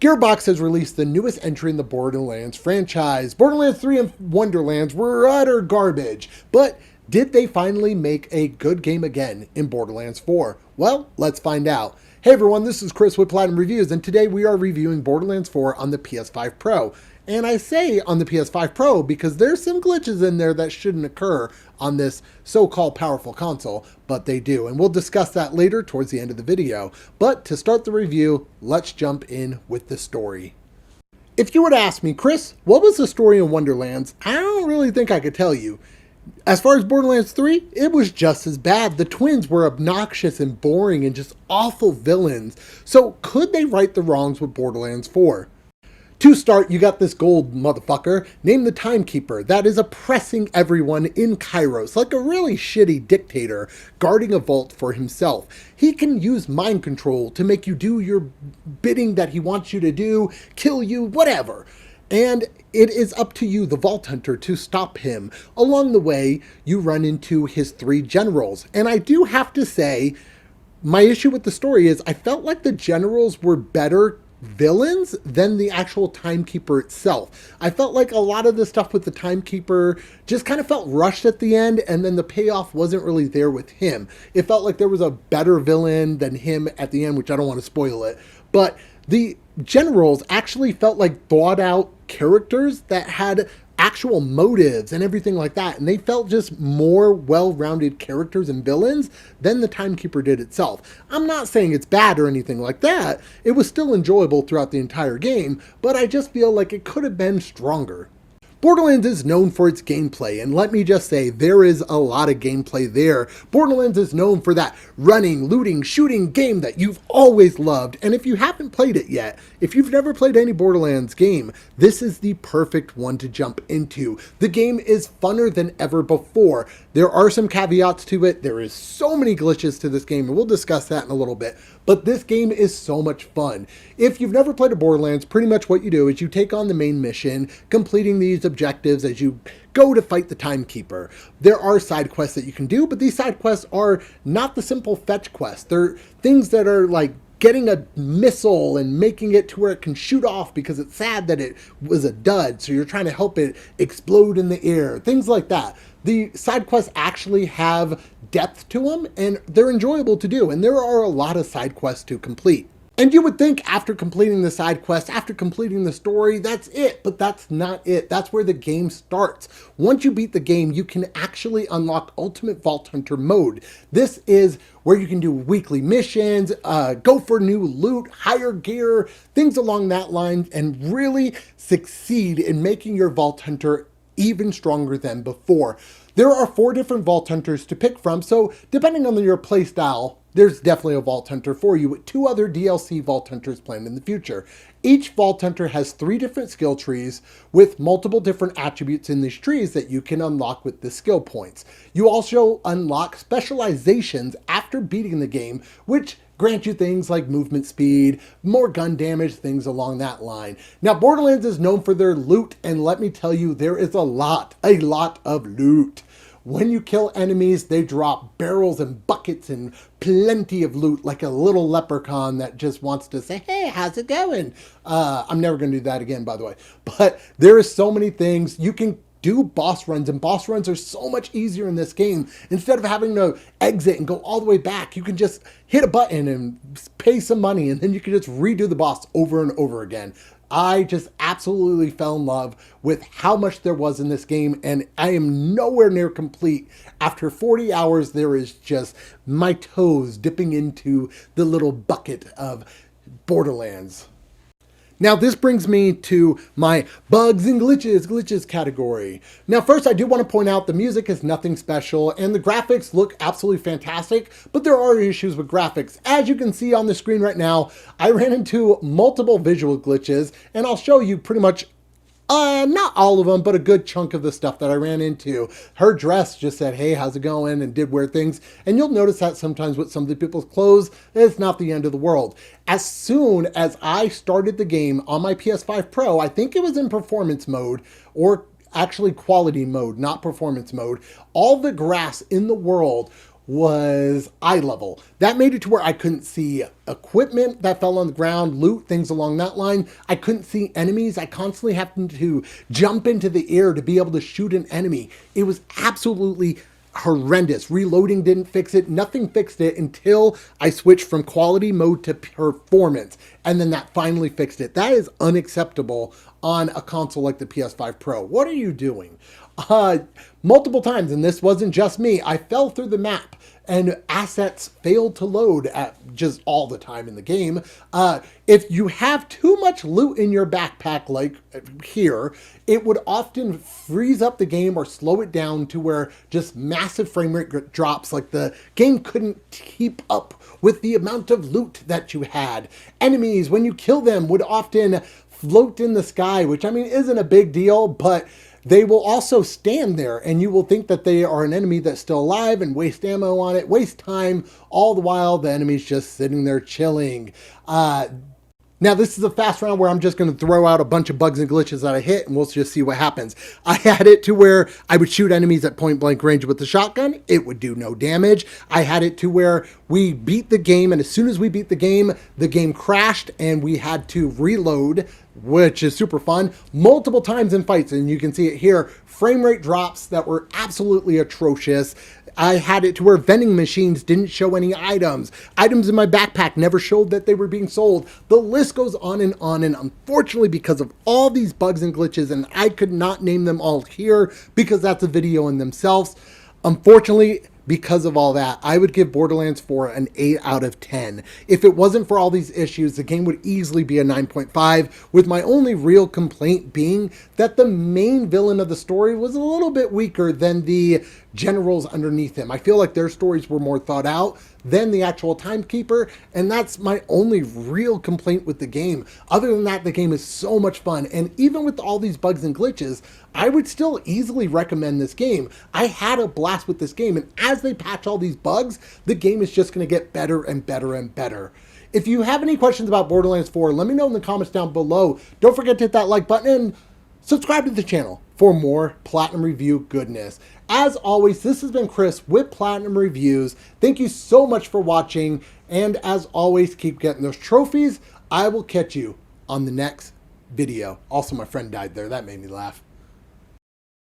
Gearbox has released the newest entry in the Borderlands franchise. Borderlands 3 and Wonderlands were utter garbage, but did they finally make a good game again in Borderlands 4? Well, let's find out. Hey everyone, this is Chris with Platinum Reviews, and today we are reviewing Borderlands 4 on the PS5 Pro. And I say on the PS5 Pro because there's some glitches in there that shouldn't occur on this so-called powerful console, but they do. And we'll discuss that later towards the end of the video. But to start the review, let's jump in with the story. If you were to ask me, Chris, what was the story in Wonderlands? I don't really think I could tell you. As far as Borderlands 3, it was just as bad. The twins were obnoxious and boring and just awful villains. So could they right the wrongs with Borderlands 4? To start, you got this gold motherfucker named the Timekeeper that is oppressing everyone in Kairos like a really shitty dictator guarding a vault for himself. He can use mind control to make you do your bidding that he wants you to do, kill you, whatever. And it is up to you, the Vault Hunter, to stop him. Along the way, you run into his 3 generals. And I do have to say, my issue with the story is I felt like the generals were better villains than the actual Timekeeper itself. I felt like a lot of the stuff with the Timekeeper just kind of felt rushed at the end, and then the payoff wasn't really there with him. It felt like there was a better villain than him at the end, which I don't want to spoil it. But the generals actually felt like thought out characters that had actual motives and everything like that. And they felt just more well-rounded characters and villains than the Timekeeper did itself. I'm not saying it's bad or anything like that. It was still enjoyable throughout the entire game, but I just feel like it could have been stronger. Borderlands is known for its gameplay, and let me just say, there is a lot of gameplay there. Borderlands is known for that running, looting, shooting game that you've always loved, and if you haven't played it yet, if you've never played any Borderlands game, this is the perfect one to jump into. The game is funner than ever before. There are some caveats to it. There is so many glitches to this game, and we'll discuss that in a little bit, but this game is so much fun. If you've never played a Borderlands, pretty much what you do is you take on the main mission, completing these objectives as you go to fight the Timekeeper. There are side quests that you can do, but these side quests are not the simple fetch quests. They're things that are like getting a missile and making it to where it can shoot off because it's sad that it was a dud, so you're trying to help it explode in the air, things like that. The side quests actually have depth to them, and they're enjoyable to do, and there are a lot of side quests to complete. And you would think after completing the side quest, after completing the story, that's it, but that's not it. That's where the game starts. Once you beat the game, you can actually unlock Ultimate Vault Hunter mode. This is where you can do weekly missions, go for new loot, higher gear, things along that line, and really succeed in making your Vault Hunter even stronger than before. There are 4 different Vault Hunters to pick from, so depending on your playstyle, there's definitely a Vault Hunter for you, with 2 other DLC Vault Hunters planned in the future. Each Vault Hunter has 3 different skill trees with multiple different attributes in these trees that you can unlock with the skill points. You also unlock specializations after beating the game, which grant you things like movement speed, more gun damage, things along that line. Now, Borderlands is known for their loot, and let me tell you, there is a lot of loot. When you kill enemies, they drop barrels and buckets and plenty of loot, like a little leprechaun that just wants to say, hey, how's it going? I'm never going to do that again, by the way. But there is so many things. You can do boss runs, and boss runs are so much easier in this game. Instead of having to exit and go all the way back, you can just hit a button and pay some money, and then you can just redo the boss over and over again. I just absolutely fell in love with how much there was in this game, and I am nowhere near complete. After 40 hours, there is just my toes dipping into the little bucket of Borderlands. Now, this brings me to my bugs and glitches category. Now, first, I do want to point out the music is nothing special, and the graphics look absolutely fantastic, but there are issues with graphics. As you can see on the screen right now, I ran into multiple visual glitches, and I'll show you pretty much not all of them, but a good chunk of the stuff that I ran into. Her dress just said, hey, how's it going? And did weird things. And you'll notice that sometimes with some of the people's clothes, it's not the end of the world. As soon as I started the game on my PS5 Pro, I think it was in performance mode, or actually quality mode, not performance mode, all the grass in the world was eye level. That made it to where I couldn't see equipment that fell on the ground, loot, things along that line. I couldn't see enemies. I constantly happened to jump into the air to be able to shoot an enemy. It was absolutely horrendous. Reloading didn't fix it. Nothing fixed it until I switched from quality mode to performance. And then that finally fixed it. That is unacceptable on a console like the PS5 Pro. What are you doing? Multiple times, and this wasn't just me, I fell through the map and assets failed to load at just all the time in the game. If you have too much loot in your backpack, like here, it would often freeze up the game or slow it down to where just massive frame rate drops, like the game couldn't keep up with the amount of loot that you had. Enemies, when you kill them, would often float in the sky, which I mean isn't a big deal, but they will also stand there and you will think that they are an enemy that's still alive and waste ammo on it, waste time, all the while the enemy's just sitting there chilling. Now, this is a fast round where I'm just going to throw out a bunch of bugs and glitches that I hit, and we'll just see what happens. I had it to where I would shoot enemies at point blank range with the shotgun. It would do no damage. I had it to where we beat the game, and as soon as we beat the game crashed, and we had to reload, which is super fun, multiple times in fights, and you can see it here. Frame rate drops that were absolutely atrocious. I had it to where vending machines didn't show any items. Items in my backpack never showed that they were being sold. The list goes on, and unfortunately, because of all these bugs and glitches, and I could not name them all here because that's a video in themselves, unfortunately, because of all that, I would give Borderlands 4 an 8 out of 10. If it wasn't for all these issues, the game would easily be a 9.5, with my only real complaint being that the main villain of the story was a little bit weaker than the generals underneath him. I feel like their stories were more thought out than the actual timekeeper, and that's my only real complaint with the game. Other than that, the game is so much fun, and even with all these bugs and glitches, I would still easily recommend this game. I had a blast with this game, and as they patch all these bugs, the game is just going to get better and better and better. If you have any questions about Borderlands 4, let me know in the comments down below. Don't forget to hit that like button and subscribe to the channel for more Platinum Review goodness. As always, this has been Chris with Platinum Reviews. Thank you so much for watching, and as always, keep getting those trophies. I will catch you on the next video. Also, my friend died there. That made me laugh.